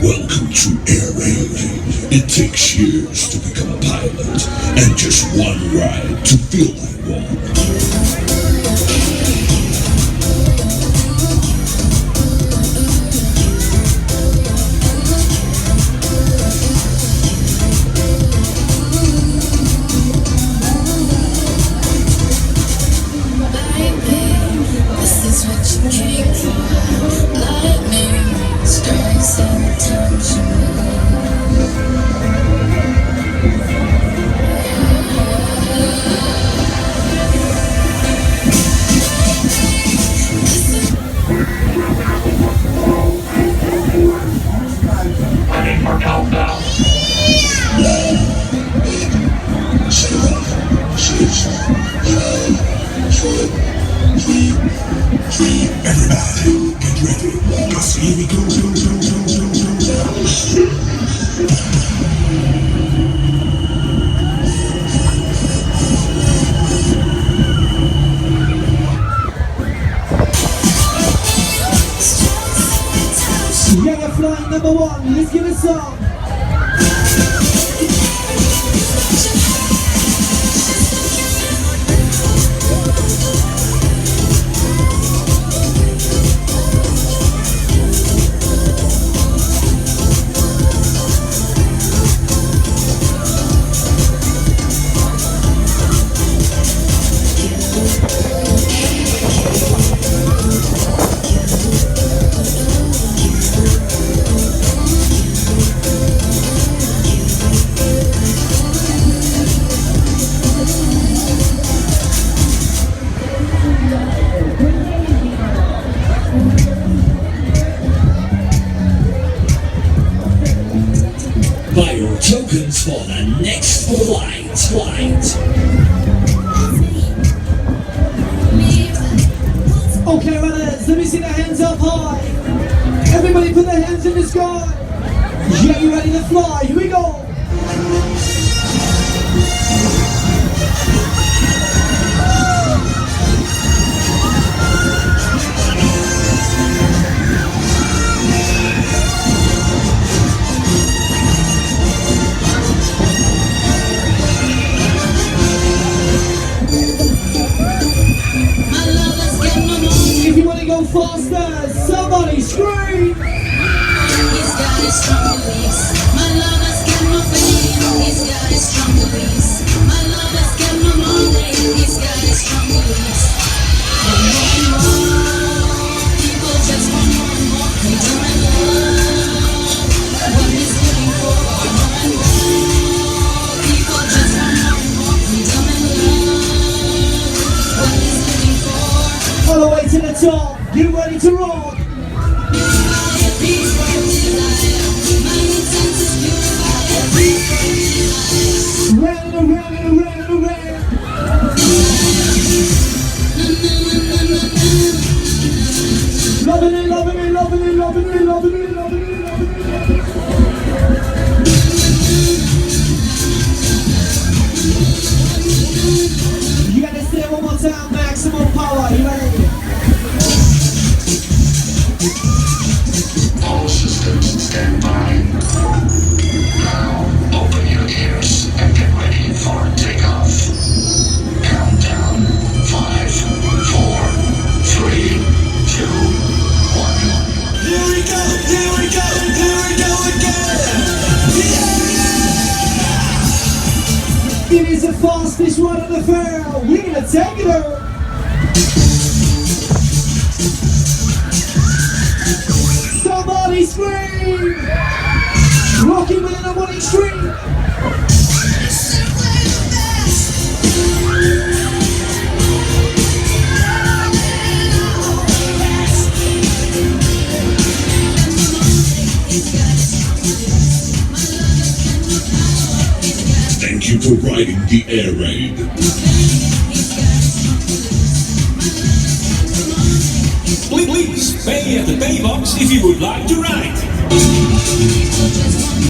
Welcome to Air Raid. It takes years to become a pilot, and just one ride to feel like one. Everybody, get ready, 'cause here we go. Yeah, you're flying number one, let's give it some. Buy your tokens for the next flight. Okay, runners, let me see the hands up high. Everybody put their hands in the sky. Yeah, you ready to fly? Here we go. If you want to go faster, somebody scream! He's got his strong beliefs. My lover's got my fame. He's got his strong beliefs. My lover's got my money. He's got his strong beliefs. People just want more freedom and love. What he's looking for, more and more. People just want more freedom and love. What he's looking for. All the way to the top, get ready to rock! Round and round and round and round. Loving it, loving it, loving it, loving it, loving it, loving it, loving it. You gotta say it one more time, maximum power, you ready? All systems stand by. Now, open your ears and get ready for takeoff. Countdown. 5, 4, 3, 2, 1. Here we go, here we go, here we go again! Yeah! It is the fastest ride on the fair. We're gonna take it over. Somebody scream! Rocking with an one extreme. Thank you for riding the Air Raid. Please pay at the pay box if you would like to ride.